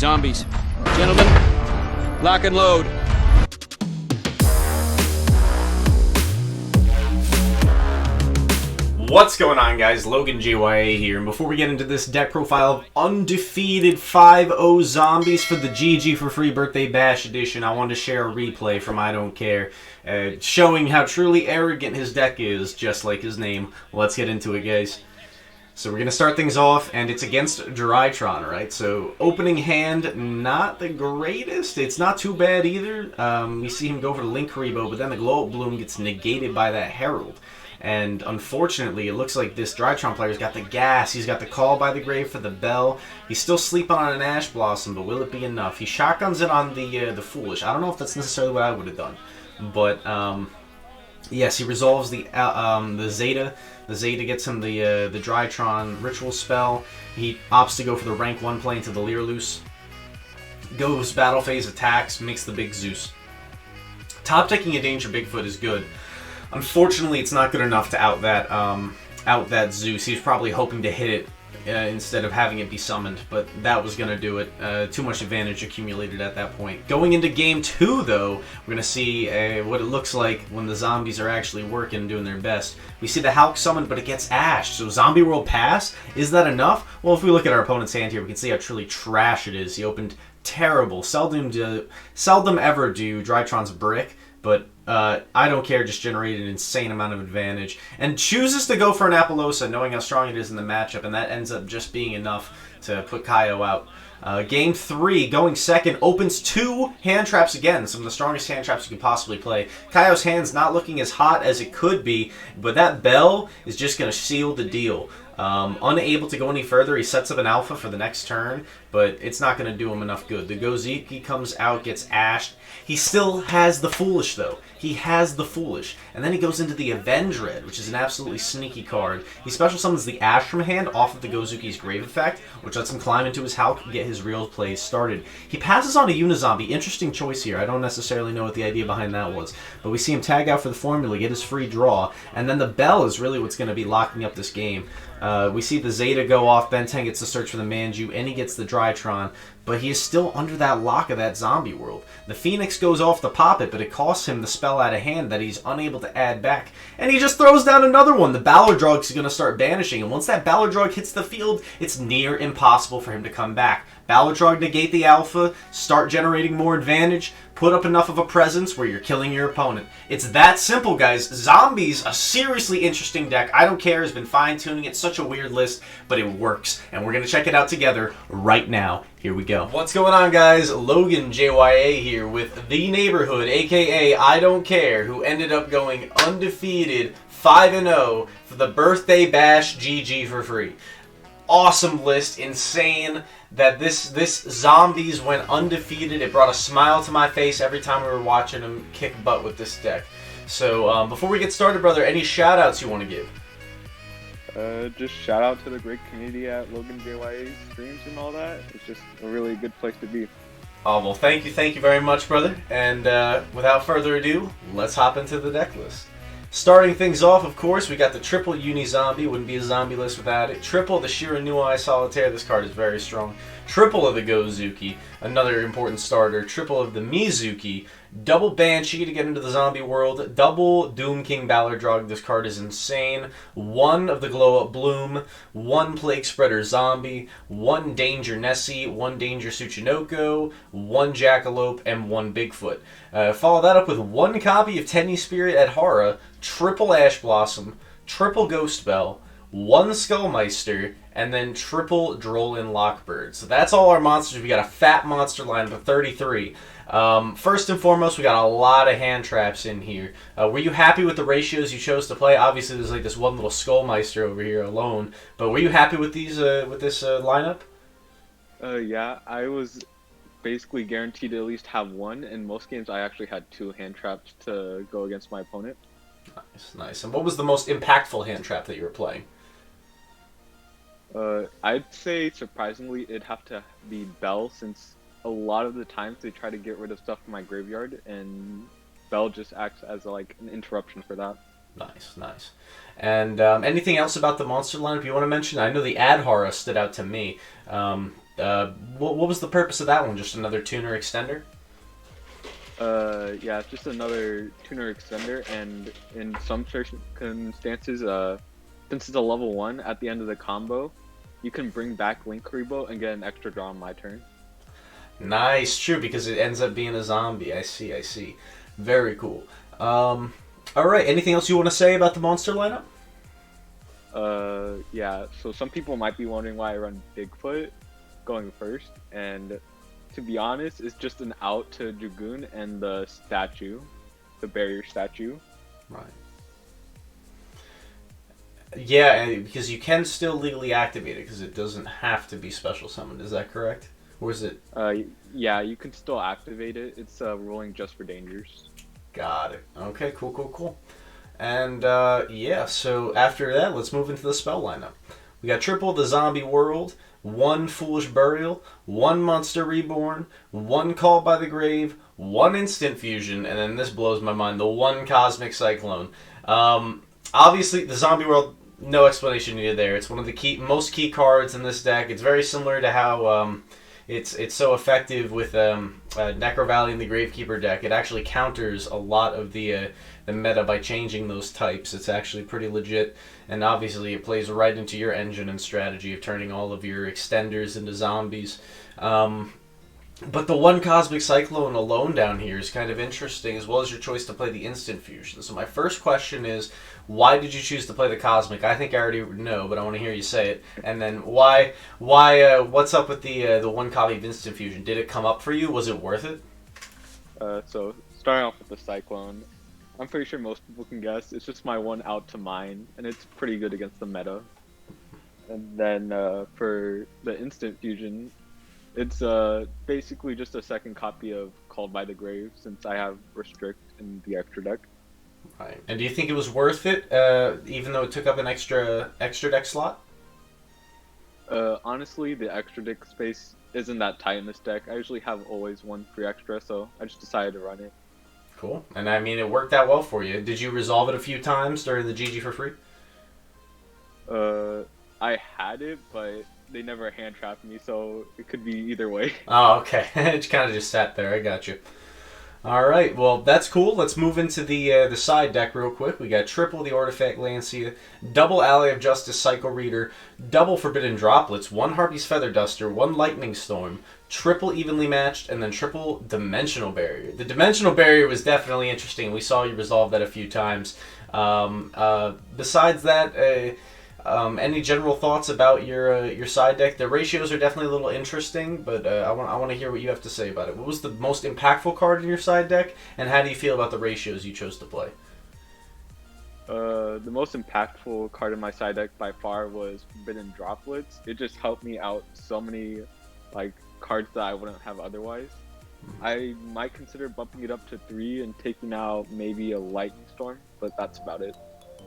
Zombies. Gentlemen, lock and load. What's going on, guys? LoganJYA here, and before we get into this deck profile of Undefeated 5-0 Zombies for the GG4FREE Birthday Bash Edition, I wanted to share a replay from I Don't Care, showing how truly arrogant his deck is, just like his name. Let's get into it, guys. So we're going to start things off, and it's against Drytron, right? So opening hand, not the greatest. It's not too bad either. We see him go for the Link Rebo, but then the Glow Up Bloom gets negated by that Herald. And unfortunately, it looks like this Drytron player's got the gas. He's got the Call by the Grave for the Bell. He's still sleeping on an Ash Blossom, but will it be enough? He shotguns it on the Foolish. I don't know if that's necessarily what I would have done. But, yes, he resolves the Zeta. The Zeta gets him the Drytron Ritual Spell. He opts to go for the rank 1 play into the Leerloose. Goes Battle Phase, attacks, makes the Big Zeus. Top decking a Danger Bigfoot is good. Unfortunately, it's not good enough to out that Zeus. He was probably hoping to hit it instead of having it be summoned, but that was going to do it. Too much advantage accumulated at that point. Going into Game 2, though, we're going to see what it looks like when the zombies are actually working and doing their best. We see the Hulk summoned, but it gets ashed. So Zombie World Pass, is that enough? Well, if we look at our opponent's hand here, we can see how truly trash it is. He opened terrible. Seldom ever do Drytron's Brick, but I Don't Care just generated an insane amount of advantage and chooses to go for an Appaloosa, knowing how strong it is in the matchup, and that ends up just being enough to put YuGiOh out. Game 3, going second, opens 2 hand traps again, some of the strongest hand traps you can possibly play. YuGiOh's hand's not looking as hot as it could be, but that Bell is just going to seal the deal. Unable to go any further, he sets up an Alpha for the next turn, but it's not going to do him enough good. The Gozuki comes out, gets ashed. He still has the Foolish, though. He has the Foolish. And then he goes into the Avenge Red, which is an absolutely sneaky card. He special summons the Ash from hand off of the Gozuki's Grave effect, which lets him climb into his Hulk and get his real plays started. He passes on a Unizombie. Interesting choice here. I don't necessarily know what the idea behind that was. But we see him tag out for the formula, get his free draw, and then the Bell is really what's going to be locking up this game. We see the Zeta go off, Benteng gets to search for the Manju, and he gets the Drytron, but he is still under that lock of that zombie world. The Phoenix goes off to pop it, but it costs him the spell out of hand that he's unable to add back, and he just throws down another one. The Ballardrug is going to start banishing, and once that Ballardrug hits the field, it's near impossible for him to come back. Ballardrug negate the Alpha, start generating more advantage, put up enough of a presence where you're killing your opponent. It's that simple, guys. Zombies, a seriously interesting deck. I Don't Care has been fine-tuning. It's such a weird list, but it works. And we're going to check it out together right now. Here we go. What's going on, guys? LoganJYA here with The Neighborhood, a.k.a. I Don't Care, who ended up going undefeated 5-0 for the Birthday Bash GG4FREE. Awesome list, insane that this Zombies went undefeated. It brought a smile to my face every time we were watching him kick butt with this deck. So before we get started, brother, any shout outs you want to give? Just shout out to the great community at LoganJYA streams and all that. It's just a really good place to be. Oh, well, thank you very much, brother. And without further ado, let's hop into the deck list. Starting things off, of course, we got the triple Uni-Zombie. Wouldn't be a zombie list without it. Triple the Shiranui Solitaire. This card is very strong. Triple of the Gozuki, another important starter. Triple of the Mizuki. Double Banshee to get into the zombie world. Double Doom King Ballardrug. This card is insane. 1 of the Glow Up Bloom. 1 Plague Spreader Zombie. 1 Danger Nessie. 1 Danger Tsuchinoko. 1 Jackalope. And 1 Bigfoot. Follow that up with 1 copy of Tenny Spirit at Hara. Triple Ash Blossom. Triple Ghost Bell. 1 Skullmeister, and then triple Drollin Lockbird. So that's all our monsters. We got a fat monster lineup of 33. First and foremost, we got a lot of hand traps in here. Were you happy with the ratios you chose to play? Obviously, there's like this one little Skullmeister over here alone, but were you happy with these with this lineup? Yeah, I was basically guaranteed to at least have 1. In most games, I actually had 2 hand traps to go against my opponent. Nice, nice. And what was the most impactful hand trap that you were playing? I'd say, surprisingly, it'd have to be Bell, since a lot of the times they try to get rid of stuff from my graveyard, and Bell just acts as like an interruption for that. Nice, nice. And anything else about the monster lineup you want to mention? I know the Adhara stood out to me. What was the purpose of that one? Just another tuner extender? Yeah, it's just another tuner extender, and in some circumstances, since it's a level 1, at the end of the combo, you can bring back Link Karibo and get an extra draw on my turn. Nice, true, because it ends up being a zombie. I see, I see. Very cool. Alright, anything else you want to say about the monster lineup? Yeah, so some people might be wondering why I run Bigfoot going first, and to be honest, it's just an out to Dragoon and the statue, the barrier statue. Right. Yeah, because you can still legally activate it, because it doesn't have to be special summoned, is that correct? Or is it... Yeah, you can still activate it. It's rolling just for dangers. Got it. Okay, cool, cool, cool. And, yeah, so after that, let's move into the spell lineup. We got triple the Zombie World, 1 Foolish Burial, 1 Monster Reborn, 1 Call by the Grave, 1 Instant Fusion, and then this blows my mind, the 1 Cosmic Cyclone. Obviously, the Zombie World, no explanation needed there. It's one of the most key cards in this deck. It's very similar to how it's so effective with Necro Valley and the Gravekeeper deck. It actually counters a lot of the meta by changing those types. It's actually pretty legit, and obviously it plays right into your engine and strategy of turning all of your extenders into zombies. But the 1 Cosmic Cyclone alone down here is kind of interesting, as well as your choice to play the Instant Fusion. So my first question is, why did you choose to play the Cosmic? I think I already know, but I want to hear you say it. And then why what's up with the 1 copy of Instant Fusion? Did it come up for you? Was it worth it? So starting off with the Cyclone, I'm pretty sure most people can guess. It's just my 1 out to mine, and it's pretty good against the meta. And then for the Instant Fusion, it's basically just a second copy of Called by the Grave, since I have Restrict in the extra deck. Right. And do you think it was worth it, even though it took up an extra deck slot? Honestly, the extra deck space isn't that tight in this deck. I usually have always 1 free extra, so I just decided to run it. Cool. And I mean, it worked out well for you. Did you resolve it a few times during the GG4FREE? I had it, but they never hand trapped me, so it could be either way. Oh, okay. It kind of just sat there. I got you. All right. Well, that's cool. Let's move into the side deck real quick. We got triple the Artifact Lancia, double Ally of Justice Cycle Reader, double Forbidden Droplets, 1 Harpy's Feather Duster, 1 Lightning Storm, triple Evenly Matched, and then triple Dimensional Barrier. The Dimensional Barrier was definitely interesting. We saw you resolve that a few times. Besides that, any general thoughts about your side deck? The ratios are definitely a little interesting, but I want to hear what you have to say about it. What was the most impactful card in your side deck, and how do you feel about the ratios you chose to play? The most impactful card in my side deck by far was Forbidden Droplets. It just helped me out so many cards that I wouldn't have otherwise. I might consider bumping it up to 3 and taking out maybe a Lightning Storm, but that's about it.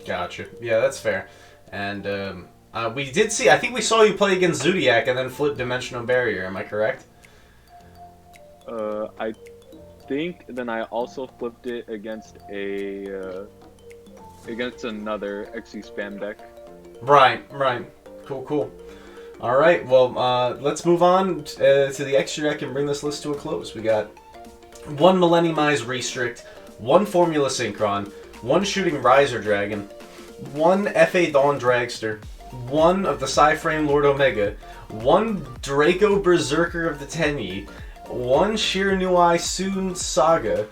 Gotcha. Yeah, that's fair. And we did see, I think we saw you play against Zodiac and then flip Dimensional Barrier, am I correct? I think then I also flipped it against against another XE spam deck. Right. Cool, cool. Alright, well, let's move on to the extra deck and bring this list to a close. We got 1 Millenniumized Restrict, 1 Formula Synchron, 1 Shooting Riser Dragon, 1 FA Dawn Dragster, 1 of the Psyframe Lord Omega, 1 Draco Berserker of the Tenyi, 1 Shiranui Soon Saga.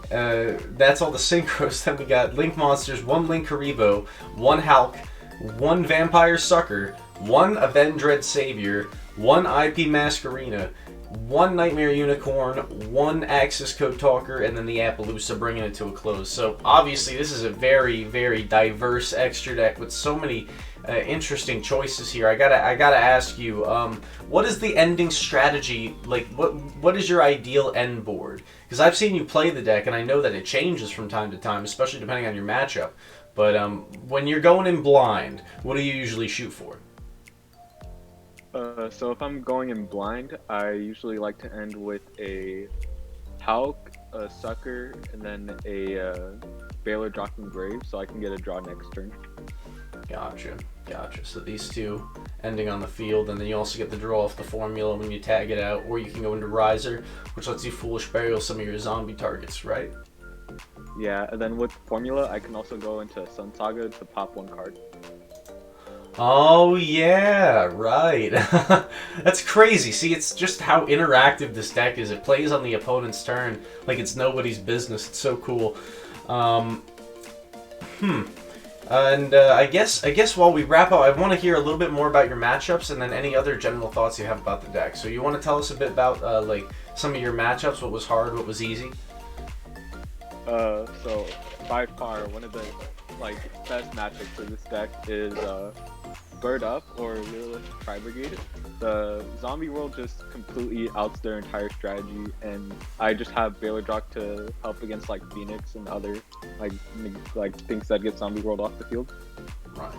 That's all the synchros. Then we got Link Monsters, 1 Link Karibo, 1 Hulk, 1 Vampire Sucker, 1 Avendred Savior, 1 IP Masquerena, 1 Nightmare Unicorn, 1 Axis Code Talker, and then the Appaloosa, bringing it to a close. So obviously this is a very, very diverse extra deck with so many interesting choices here. I gotta ask you, what is the ending strategy like? What is your ideal end board? Because I've seen you play the deck, and I know that it changes from time to time, especially depending on your matchup. But when you're going in blind, what do you usually shoot for? So if I'm going in blind, I usually like to end with a Hulk, a Sucker, and then a Baylor dropped Grave, so I can get a draw next turn. Gotcha. So these two ending on the field, and then you also get the draw off the formula when you tag it out, or you can go into Riser, which lets you Foolish Burial some of your zombie targets, right? Yeah, and then with formula, I can also go into Sun Saga to pop 1 card. Oh yeah, right. That's crazy. See, it's just how interactive this deck is. It plays on the opponent's turn like it's nobody's business. It's so cool. And I guess while we wrap up, I want to hear a little bit more about your matchups and then any other general thoughts you have about the deck. So you want to tell us a bit about like some of your matchups, what was hard, what was easy? So by far one of the best matchups for this deck is Bird Up or Lilith Tri-Brigade. The zombie world just completely outs their entire strategy, and I just have Baylor Drock to help against like Phoenix and other like things that get zombie world off the field. Right.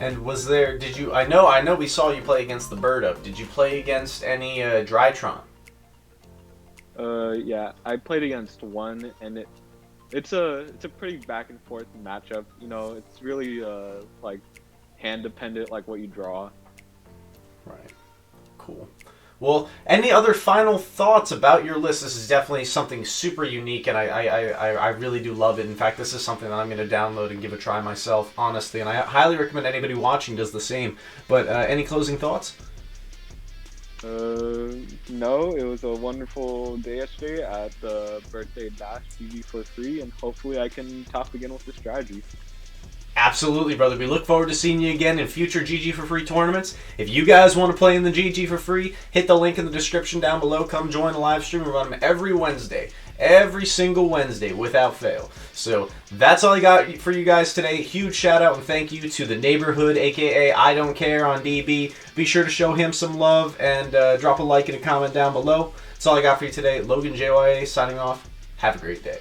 And was there? Did you? I know we saw you play against the Bird Up. Did you play against any Drytron? Yeah, I played against one, and it's a pretty back and forth matchup. You know, it's really like hand dependent, like what you draw. Right. Cool. Well, any other final thoughts about your list? This is definitely something super unique, and I really do love it. In fact, this is something that I'm going to download and give a try myself, honestly, and I highly recommend anybody watching does the same. But any closing thoughts? No, it was a wonderful day yesterday at the birthday bash GG4FREE, and hopefully I can top again with the strategy. Absolutely, brother. We look forward to seeing you again in future GG4FREE tournaments. If you guys want to play in the GG4FREE, hit the link in the description down below. Come join the live stream. We run them every Wednesday. Every single Wednesday without fail. So that's all I got for you guys today. Huge shout out and thank you to the neighborhood, aka I Don't Care on DB. Be sure to show him some love and drop a like and a comment down below. That's all I got for you today. LoganJYA signing off. Have a great day.